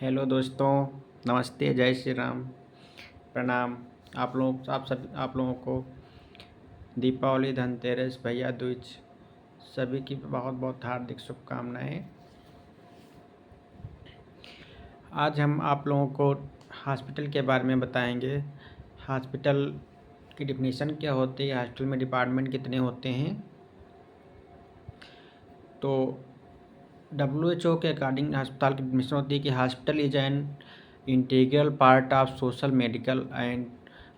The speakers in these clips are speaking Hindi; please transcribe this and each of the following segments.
हेलो दोस्तों, नमस्ते, जय श्री राम, प्रणाम। आप लोगों को दीपावली, धनतेरस, भैया दूज सभी की बहुत बहुत हार्दिक शुभकामनाएं। आज हम आप लोगों को हॉस्पिटल के बारे में बताएंगे। हॉस्पिटल की डिफिनीशन क्या होती है, हॉस्पिटल में डिपार्टमेंट कितने होते हैं। तो WHO के अकॉर्डिंग अस्पताल की डिफिनीशन होती है कि hospital is an integral part of social medical and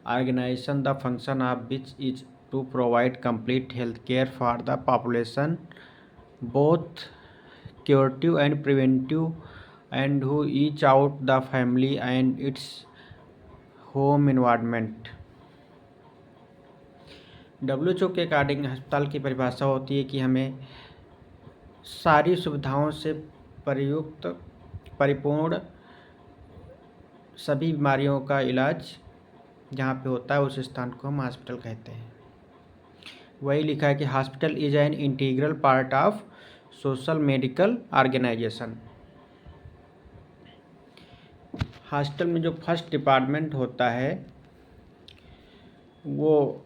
organisation the function of which is to provide complete health care for the population both curative and preventive and who each out the family and its home environment. WHO के अकॉर्डिंग अस्पताल की परिभाषा होती है कि हमें सारी सुविधाओं से प्रयुक्त परिपूर्ण सभी बीमारियों का इलाज जहाँ पे होता है उस स्थान को हम हॉस्पिटल कहते हैं। वही लिखा है कि hospital is an integral part of social medical organisation. Hospital में जो फर्स्ट डिपार्टमेंट होता है वो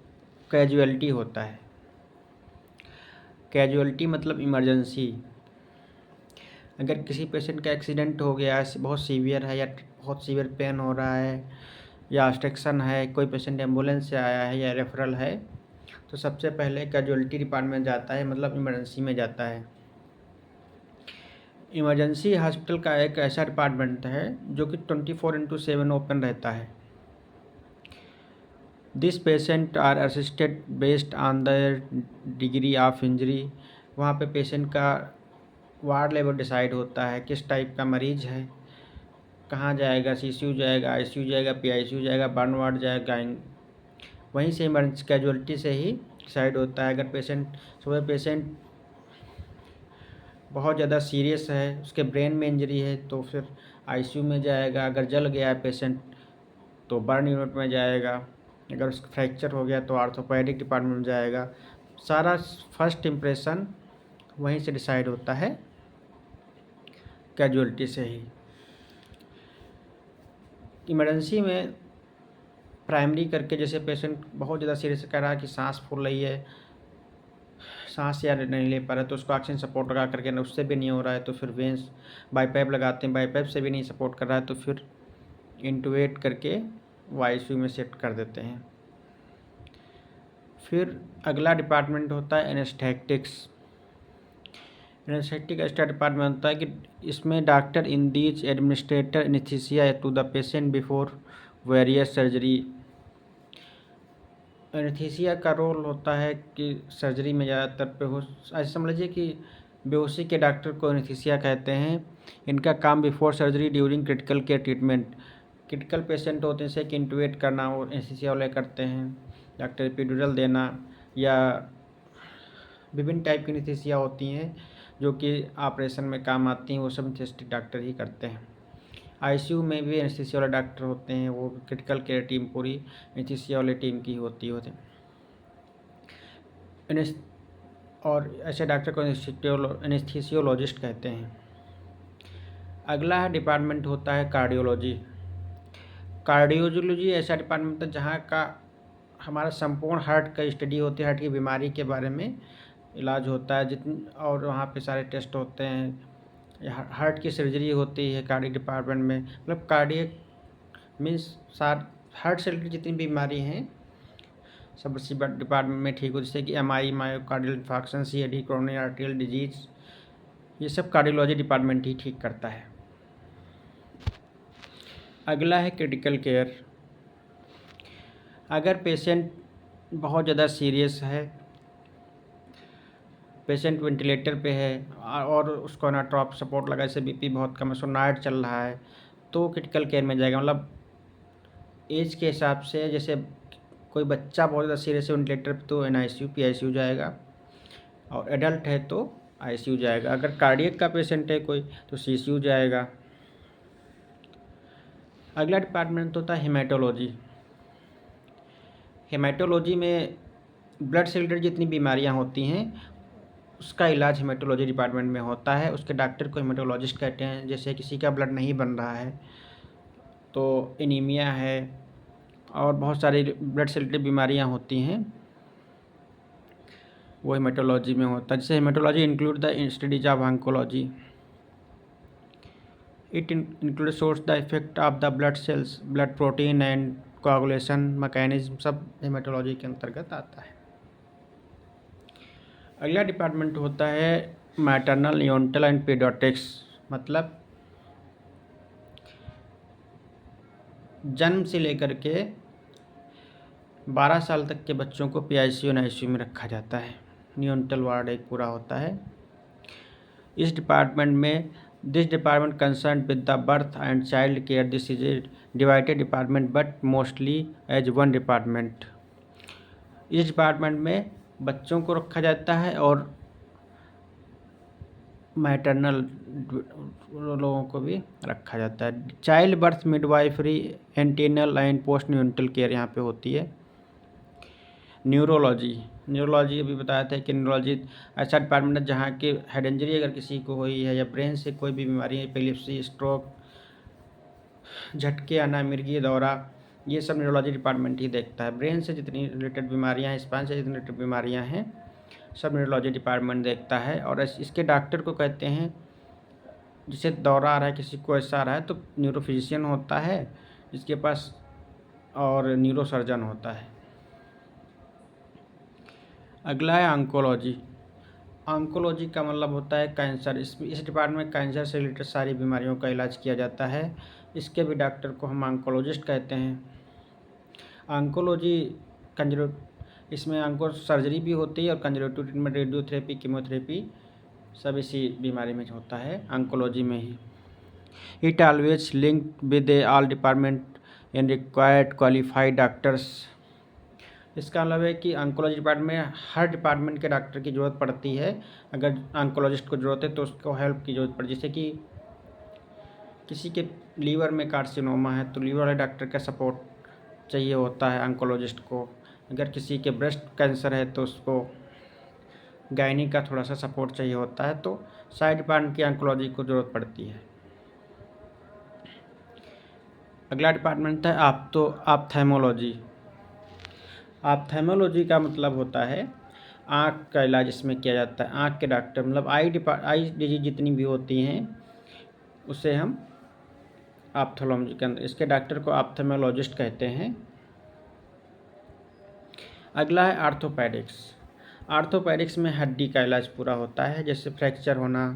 कैजुअलिटी होता है। कैजुअलिटी मतलब इमरजेंसी। अगर किसी पेशेंट का एक्सीडेंट हो गया है, बहुत सीवियर है या बहुत सीवियर पेन हो रहा है या ऑब्स्ट्रक्शन है, कोई पेशेंट एम्बुलेंस से आया है या रेफरल है, तो सबसे पहले कैजुअलिटी डिपार्टमेंट जाता है, मतलब इमरजेंसी में जाता है। इमरजेंसी हॉस्पिटल का एक ऐसा डिपार्टमेंट है जो कि 24/7 ओपन रहता है। This patient are assisted based on the degree of injury. वहाँ पे पेशेंट का वार्ड लेवल डिसाइड होता है, किस टाइप का मरीज है, कहाँ जाएगा, CCU जाएगा, ICU जाएगा, PICU जाएगा, बर्न वार्ड जाएगा। वहीं से इमरजेंसी कैजुअलिटी से ही डिसाइड होता है। अगर पेशेंट बहुत ज़्यादा सीरियस है, उसके ब्रेन में इंजरी है, तो फिर ICU में जाएगा। अगर जल गया है पेशेंट तो बर्न यूनिट में जाएगा। अगर उसका फ्रैक्चर हो गया तो ऑर्थोपेडिक डिपार्टमेंट में जाएगा। सारा फर्स्ट इम्प्रेशन वहीं से डिसाइड होता है, कैजुअलिटी से ही। इमरजेंसी में प्राइमरी करके, जैसे पेशेंट बहुत ज़्यादा सीरियस कह रहा है कि सांस फूल रही है, सांस या नहीं ले पा रहा है, तो उसको ऑक्सीजन सपोर्ट लगा करके ना, उससे भी नहीं हो रहा है तो फिर वेंस बाईपैप लगाते हैं, बाईपैप से भी नहीं सपोर्ट कर रहा है तो फिर इंटूबेट करके ICU में शिफ्ट कर देते हैं। फिर अगला डिपार्टमेंट होता है एनेस्थेटिक्स। एनेस्थेटिक ऐसा डिपार्टमेंट होता है कि इसमें डॉक्टर इंदीज administrator anaesthesia to the patient before various surgery. Anaesthesia का रोल होता है कि सर्जरी में ज़्यादातर बेहोश, ऐसे समझ लीजिए कि बेहोशी के डॉक्टर को एनेस्थीसिया कहते हैं। इनका काम before surgery, during critical care treatment. Critical patient होते हैं, जैसे कि इंटूबेट करना, वो एनेस्थीसिया वाले करते हैं। डॉक्टर एपिड्यूरल देना या विभिन्न टाइप की एनेस्थीसिया होती हैं जो कि ऑपरेशन में काम आती हैं, वो सब एनेस्थेटिक डॉक्टर ही करते हैं। ICU में भी एनेस्थीसिया वाले डॉक्टर होते हैं, वो क्रिटिकल केयर टीम पूरी एनेस्थीसिया वाले टीम की होती है। और ऐसे डॉक्टर को एनेस्थीसियोलॉजिस्ट कहते हैं। अगला डिपार्टमेंट होता है कार्डियोलॉजी। कार्डियोलॉजी ऐसा डिपार्टमेंट है जहाँ का हमारा संपूर्ण हार्ट का स्टडी होती है, हार्ट की बीमारी के बारे में इलाज होता है और वहाँ पे सारे टेस्ट होते हैं। हार्ट की सर्जरी होती है कार्डियक डिपार्टमेंट में, मतलब कार्डियक मीन्स हार्ट से रिलेटेड जितनी बीमारी हैं सब इसी डिपार्टमेंट में ठीक हो, जैसे कि MI, myocardial infarction, CAD, coronary arterial disease, ये सब कार्डियोलॉजी डिपार्टमेंट ही ठीक करता है। अगला है क्रिटिकल केयर। अगर पेशेंट बहुत ज़्यादा सीरियस है, पेशेंट वेंटिलेटर पे है और उसको ना ड्रॉप सपोर्ट लगा, जैसे BP बहुत कम है, सोनाइड चल रहा है, तो क्रिटिकल केयर में जाएगा। मतलब एज के हिसाब से, जैसे कोई बच्चा बहुत ज़्यादा सीरियस है वेंटिलेटर पे तो NICU, PICU जाएगा, और एडल्ट है तो ICU जाएगा। अगर कार्डियक का पेशेंट है कोई तो CCU जाएगा। अगला डिपार्टमेंट होता है हेमेटोलॉजी। हेमेटोलॉजी में ब्लड से रिलेटेड जितनी बीमारियां होती हैं उसका इलाज हेमेटोलॉजी डिपार्टमेंट में होता है। उसके डॉक्टर को हेमेटोलॉजिस्ट कहते हैं। जैसे किसी का ब्लड नहीं बन रहा है, तो एनीमिया है और बहुत सारी ब्लड से रिलेटेड बीमारियाँ होती हैं, वो हेमेटोलॉजी में होता है। जैसे haematology include the studies of oncology, it include source the effect of the blood cells, blood protein and coagulation mechanism, सब हेमेटोलॉजी के अंतर्गत आता है। अगला डिपार्टमेंट होता है मैटरनल, नियोनेटल एंड पीडियाट्रिक्स, मतलब जन्म से लेकर के 12 साल तक के बच्चों को PICU और ICU में रखा जाता है। नियोनेटल वार्ड एक पूरा होता है। इस डिपार्टमेंट में this department concern with the birth and child care. This is a divided department but mostly as one department. इस डिपार्टमेंट में बच्चों को रखा जाता है और मैटरनल लोगों को भी रखा जाता है। Child birth midwifery, antennal and post neonatal care यहाँ पे होती है। न्यूरोलॉजी अभी बताया था कि न्यूरोलॉजी ऐसा डिपार्टमेंट है जहाँ के हेड इंजरी अगर किसी को हुई है या ब्रेन से कोई भी बीमारी है, एपिलेप्सी, स्ट्रोक, झटके आना, मिर्गी दौरा, ये सब न्यूरोलॉजी डिपार्टमेंट ही देखता है। ब्रेन से जितनी रिलेटेड बीमारियाँ हैं, स्पाइन से जितनी रिलेटेड बीमारियाँ हैं, सब न्यूरोलॉजी डिपार्टमेंट देखता है। और इसके डॉक्टर को कहते हैं, जिसे दौरा आ रहा है, किसी को ऐसा आ रहा है, तो न्यूरोफिजिशियन होता है जिसके पास, और न्यूरोसर्जन होता है। अगला है ऑन्कोलॉजी। ऑन्कोलॉजी का मतलब होता है कैंसर। इस डिपार्टमेंट में कैंसर से रिलेटेड सारी बीमारियों का इलाज किया जाता है। इसके भी डॉक्टर को हम ऑन्कोलॉजिस्ट कहते हैं। ऑन्कोलॉजी इसमें ऑन्को सर्जरी भी होती है और कंजर्वेटिव ट्रीटमेंट, रेडियोथेरेपी, कीमोथेरेपी सब इसी बीमारी में होता है, ऑन्कोलॉजी में ही। It always linked with all department and required qualified doctors. इसका मतलब है कि ऑन्कोलॉजी डिपार्टमेंट में हर डिपार्टमेंट के डॉक्टर की ज़रूरत पड़ती है। अगर ऑन्कोलॉजिस्ट को ज़रूरत है तो उसको हेल्प की ज़रूरत पड़ती है। जैसे कि किसी के लीवर में कार्सिनोमा है तो लीवर वाले डॉक्टर का सपोर्ट चाहिए होता है ऑन्कोलॉजिस्ट को। अगर किसी के ब्रेस्ट कैंसर है तो उसको गायनी का थोड़ा सा सपोर्ट चाहिए होता है। तो सारे डिपार्टमेंट की ऑन्कोलॉजी को ज़रूरत पड़ती है। अगला डिपार्टमेंट है ऑप्थेल्मोलॉजी। ऑप्थेल्मोलॉजी का मतलब होता है आँख का इलाज इसमें किया जाता है। आँख के डॉक्टर, मतलब आई डिजीज जितनी भी होती हैं उसे हम ऑप्थेल्मोलॉजी के अंदर, इसके डॉक्टर को ऑप्थेल्मोलॉजिस्ट कहते हैं। अगला है आर्थोपेडिक्स। आर्थोपेडिक्स में हड्डी का इलाज पूरा होता है, जैसे फ्रैक्चर होना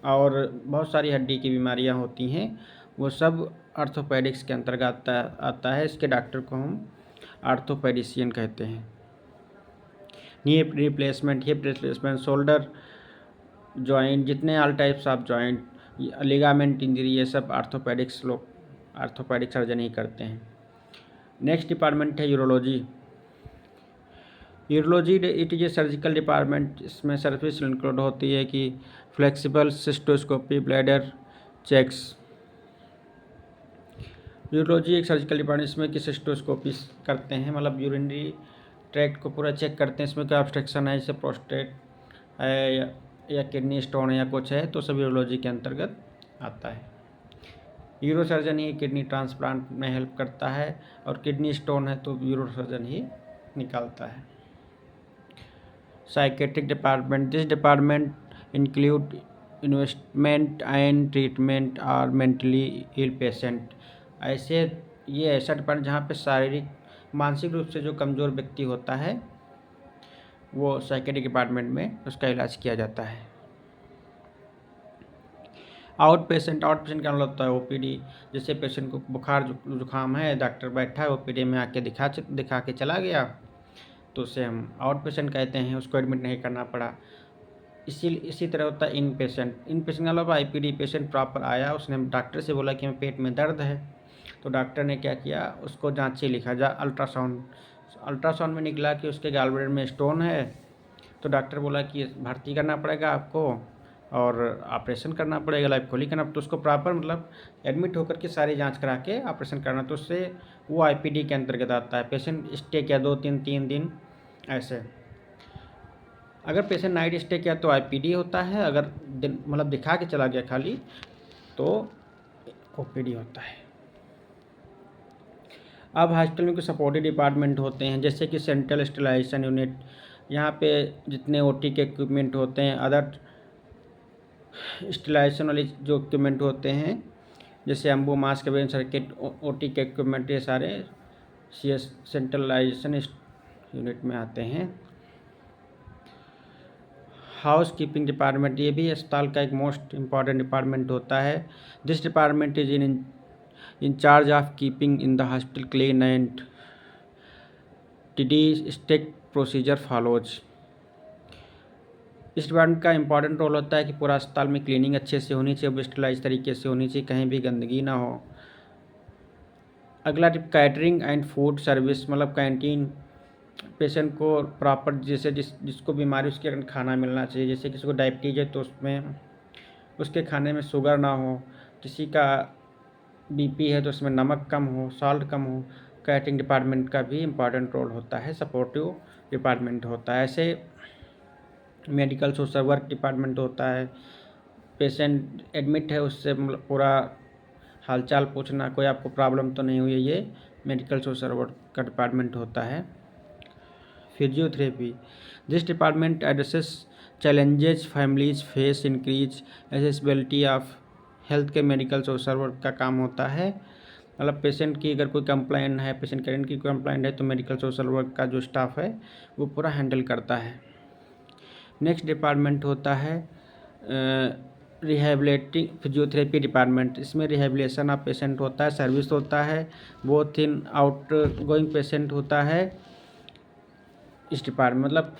और बहुत सारी हड्डी की बीमारियां होती हैं, वो सब आर्थोपेडिक्स के अंतर्गत आता है। इसके डॉक्टर को हम आर्थोपेडिशियन कहते हैं। हिप रिप्लेसमेंट, शोल्डर जॉइंट, जितने all types of joint, ligament injury, ये सब आर्थोपेडिक सर्जन ही करते हैं। नेक्स्ट डिपार्टमेंट है urology. Urology it is a surgical department. इसमें सर्विस इंक्लूड होती है कि flexible cystoscopy, bladder checks. Urology एक सर्जिकल डिपार्टमेंट, इसमें कि सिस्टोस्कोपी करते हैं, मतलब यूरिनरी ट्रैक्ट को पूरा चेक करते हैं, इसमें कोई ऑब्स्ट्रक्शन है, जैसे प्रोस्टेट है या किडनी स्टोन है या कुछ है, तो सब यूरोलॉजी के अंतर्गत आता है। यूरोसर्जन ही किडनी ट्रांसप्लांट में हेल्प करता है, और किडनी स्टोन है तो यूरोसर्जन ही निकालता है। Psychiatric department, this department include investment and treatment और मेंटली इल पेशेंट। ये ऐसा डिपार्टमेंट जहाँ पे शारीरिक मानसिक रूप से जो कमज़ोर व्यक्ति होता है वो साइकेट्रिक डिपार्टमेंट में उसका इलाज किया जाता है। आउट पेशेंट का मतलब होता है OPD। जैसे पेशेंट को बुखार जुकाम है, डॉक्टर बैठा है, OPD में आके दिखा के चला गया, तो उसे हम आउट पेशेंट कहते हैं, उसको एडमिट नहीं करना पड़ा। इसी तरह होता है इन पेशेंट का मतलब IPD। पेशेंट प्रॉपर आया, उसने डॉक्टर से बोला कि हमें पेट में दर्द है, तो डॉक्टर ने क्या किया, उसको जांची लिखा, अल्ट्रासाउंड में निकला कि उसके गॉलब्लैडर में स्टोन है, तो डॉक्टर बोला कि भर्ती करना पड़ेगा आपको और ऑपरेशन करना पड़ेगा, लाइफ खोली करना। तो उसको प्रॉपर मतलब एडमिट होकर के सारी जांच करा के ऑपरेशन करना, तो उससे वो IPD के अंतर्गत आता है। पेशेंट स्टे किया 2-3 दिन ऐसे। अगर पेशेंट नाइट स्टे किया तो आईपीडी होता है, अगर दिन मतलब दिखा के चला गया खाली तो ओपीडी होता है। अब हॉस्पिटल में कुछ सपोर्टिव डिपार्टमेंट होते हैं, जैसे कि सेंट्रल स्टेलाइजेशन यूनिट, यहाँ पे जितने ओटी के इक्विपमेंट होते हैं, अदर स्टेलाइजेशन वाले जो इक्विपमेंट होते हैं, जैसे एम्बो मास्क वेन सर्किट ओटी के इक्विपमेंट, ये सारे सीएस सेंट्रलाइजेशन यूनिट में आते हैं। हाउस कीपिंग डिपार्टमेंट, ये भी अस्पताल का एक मोस्ट इम्पॉर्टेंट डिपार्टमेंट होता है। This department is in charge of keeping in the hospital clean and TD strict procedure follows. इस डिपार्टमेंट का इंपॉर्टेंट रोल होता है कि पूरा अस्पताल में क्लीनिंग अच्छे से होनी चाहिए, वेस्टलाइज तरीके से होनी चाहिए, कहीं भी गंदगी ना हो। अगला tip catering and food service, मतलब कैंटीन पेशेंट को प्रॉपर, जैसे जिसको बीमारी उसके खाना मिलना चाहिए। जैसे किसी को डायबिटीज है तो उसमें उसके खाने में शुगर ना हो, किसी का बीपी है तो उसमें नमक कम हो, सॉल्ट कम हो। कैटरिंग डिपार्टमेंट का भी इम्पॉर्टेंट रोल होता है, सपोर्टिव डिपार्टमेंट होता है। ऐसे मेडिकल सोशल वर्क डिपार्टमेंट होता है, पेशेंट एडमिट है उससे मतलब पूरा हालचाल पूछना, कोई आपको प्रॉब्लम तो नहीं हुई है, ये मेडिकल सोशल वर्क का डिपार्टमेंट होता है। Physiotherapy, this department addresses challenges families face increase accessibility of health के मेडिकल सोशल वर्क का काम होता है। मतलब पेशेंट की अगर कोई कंप्लेंट है, पेशेंट कैरेंट की कंप्लेंट है, तो मेडिकल सोशल वर्क का जो स्टाफ है वो पूरा हैंडल करता है। नेक्स्ट डिपार्टमेंट होता है रिहेबिलिटिंग फिजियोथेरेपी डिपार्टमेंट। इसमें रिहेबिलेशन ऑफ पेशेंट होता है, सर्विस होता है, both in out going patient होता है। इस डिपार्टमेंट मतलब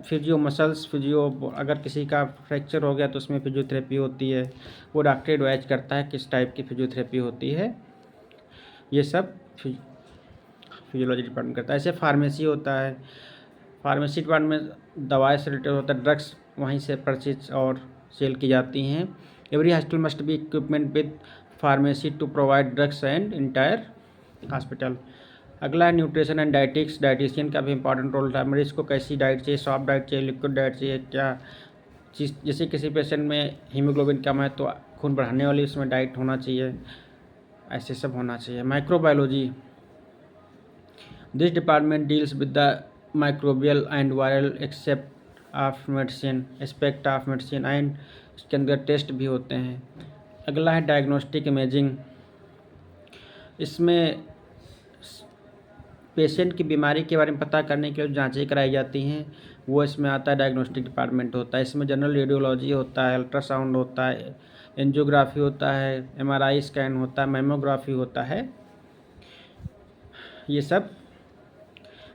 फिजियो मसल्स फिजियो, अगर किसी का फ्रैक्चर हो गया तो उसमें फिजियोथेरेपी होती है, वो डॉक्टर एडवाइज करता है किस टाइप की फिजियोथेरेपी होती है। ये सब फिजियोलॉजी डिपार्टमेंट करता है। ऐसे फार्मेसी होता है, फार्मेसी डिपार्टमेंट दवाई से रिलेटेड होता है, ड्रग्स वहीं से परचेज और सेल की जाती हैं। Every hospital must be equipment with pharmacy to provide drugs and entire hospital. अगला है न्यूट्रिशन एंड डाइटिक्स, डाइटिशियन का भी इंपॉर्टेंट रोल है। मरीज को कैसी डाइट चाहिए, सॉफ्ट डाइट चाहिए, लिक्विड डाइट चाहिए, क्या चीज़, जैसे किसी पेशेंट में हीमोग्लोबिन कम है तो खून बढ़ाने वाली उसमें डाइट होना चाहिए, ऐसे सब होना चाहिए। Microbiology, this department deals with the microbial and viral except of medicine aspect of medicine and इसके अंदर टेस्ट भी होते हैं। अगला है डायग्नोस्टिक इमेजिंग, इसमें पेशेंट की बीमारी के बारे में पता करने के लिए जांचें कराई जाती हैं, वो इसमें आता है, डायग्नोस्टिक डिपार्टमेंट होता है। इसमें जनरल रेडियोलॉजी होता है, अल्ट्रासाउंड होता है, एंजियोग्राफी होता है, एमआरआई स्कैन होता है, मैमोग्राफी होता है, ये सब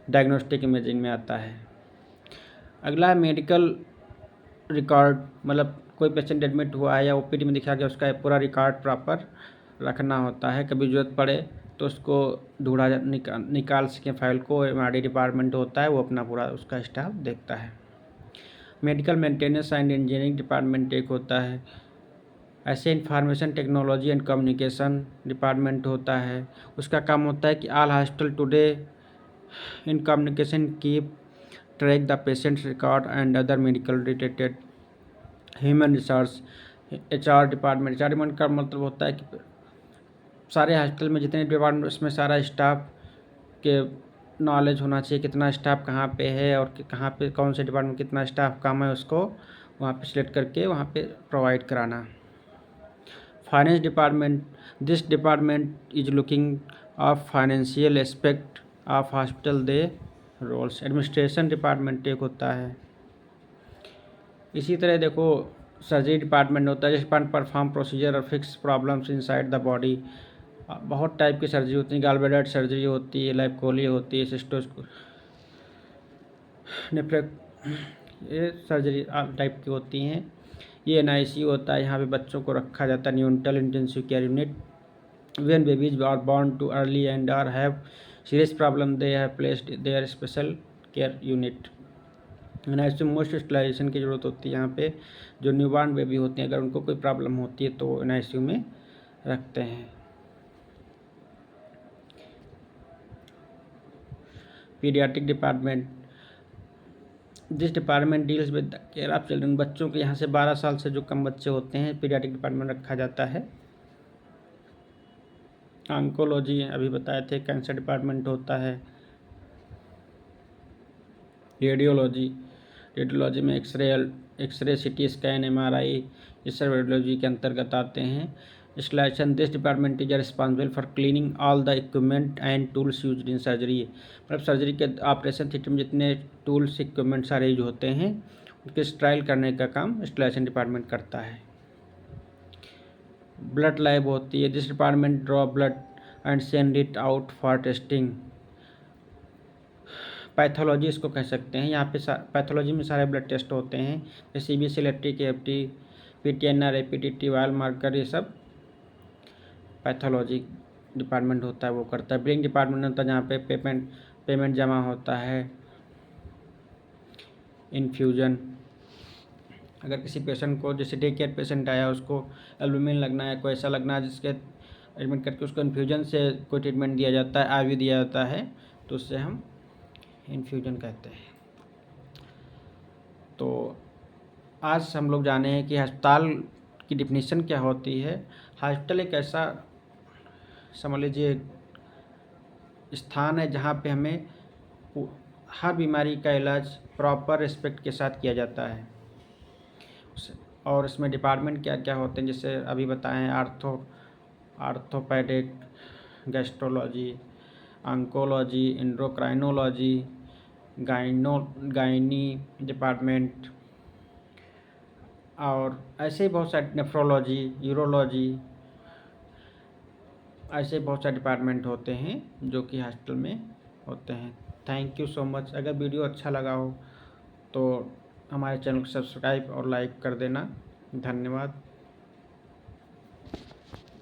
डायग्नोस्टिक इमेजिंग में आता है। अगला है मेडिकल रिकॉर्ड, मतलब कोई पेशेंट एडमिट हुआ है या ओपीडी में दिखा गया, उसका पूरा रिकॉर्ड प्रॉपर रखना होता है, कभी ज़रूरत पड़े तो उसको ढूंढा निकाल सकें फाइल को। एमआरडी डिपार्टमेंट होता है, वो अपना पूरा उसका स्टाफ देखता है। Medical maintenance and engineering department एक होता है। ऐसे information technology and communication department होता है, उसका काम होता है कि all hospital today in communication keep track the patients record and other medical related. Human resource, HR department का मतलब होता है कि सारे हॉस्पिटल में जितने डिपार्टमेंट उसमें सारा स्टाफ के नॉलेज होना चाहिए, कितना स्टाफ कहाँ पे है और कहाँ पे कौन से डिपार्टमेंट कितना स्टाफ काम है, उसको वहाँ पे सिलेक्ट करके वहाँ पे प्रोवाइड कराना। Finance department, this department is looking of financial aspect of hospital they roles. Administration department एक होता है। इसी तरह देखो सर्जरी डिपार्टमेंट होता है, जिस डिपार्टमेंट परफॉर्म प्रोसीजर और fix problems inside the body. बहुत टाइप की सर्जरी होती है, गॉलब्लैडर सर्जरी होती है, लाइपोली होती है, सिस्टोस्कोपी, नेफ्रेक, ये सर्जरी टाइप की होती हैं। ये एनआईसीयू होता है, यहाँ पे बच्चों को रखा जाता है, neonatal intensive care unit. When babies are born too early and are have serious problem they have placed there special care unit. NICU most sterilisation की ज़रूरत होती है। यहाँ पे जो न्यूबॉर्न बेबी होते हैं, अगर उनको कोई प्रॉब्लम होती है तो एनआईसीयू में रखते हैं। Paediatric department, this department deals with the care of children, बच्चों के यहाँ से 12 साल से जो कम बच्चे होते हैं पीडियाट्रिक डिपार्टमेंट रखा जाता है। ऑन्कोलॉजी अभी बताए थे, कैंसर डिपार्टमेंट होता है। रेडियोलॉजी में एक्सरे सिटी स्कैन MRI ये सब रेडियोलॉजी के अंतर्गत आते हैं। Installation this department is responsible for cleaning all the equipment and tools used in surgery, मतलब सर्जरी के ऑपरेशन थिएटर में जितने टूल्स इक्विपमेंट सारे यूज होते हैं उनके स्ट्राइल करने का काम इंस्टॉलेशन डिपार्टमेंट करता है। ब्लड लैब होती है, this department draw blood and send it out for testing. Pathology इसको कह सकते हैं, यहाँ पे पैथोलॉजी में सारे ब्लड टेस्ट होते हैं, जैसे CBC, electric, AFT, PTNR, APTT, viral marker, ये सब पैथोलॉजी डिपार्टमेंट होता है वो करता है। बिलिंग डिपार्टमेंट होता है जहाँ पे पेमेंट जमा होता है। इन्फ्यूजन, अगर किसी पेशेंट को, जैसे डे केयर पेशेंट आया उसको एल्बुमिन लगना है, कोई ऐसा लगना है जिसके एडमिट करके उसको इन्फ्यूजन से कोई ट्रीटमेंट दिया जाता है, IV दिया जाता है, तो उससे हम इन्फ्यूजन कहते हैं। तो आज हम लोग जाने हैं कि अस्पताल की डिफिनीशन क्या होती है। हॉस्पिटल एक ऐसा, समझ लीजिए, स्थान है जहाँ पे हमें हर बीमारी का इलाज प्रॉपर रिस्पेक्ट के साथ किया जाता है। और इसमें डिपार्टमेंट क्या क्या होते हैं, जैसे अभी बताएं, orthopaedic, gastrology, oncology, endocrinology, gynae department, और ऐसे ही बहुत सारे, नेफ्रोलॉजी, यूरोलॉजी, ऐसे बहुत सारे डिपार्टमेंट होते हैं जो कि हॉस्पिटल में होते हैं। Thank you so much. अगर वीडियो अच्छा लगा हो तो हमारे चैनल को सब्सक्राइब और लाइक कर देना। धन्यवाद।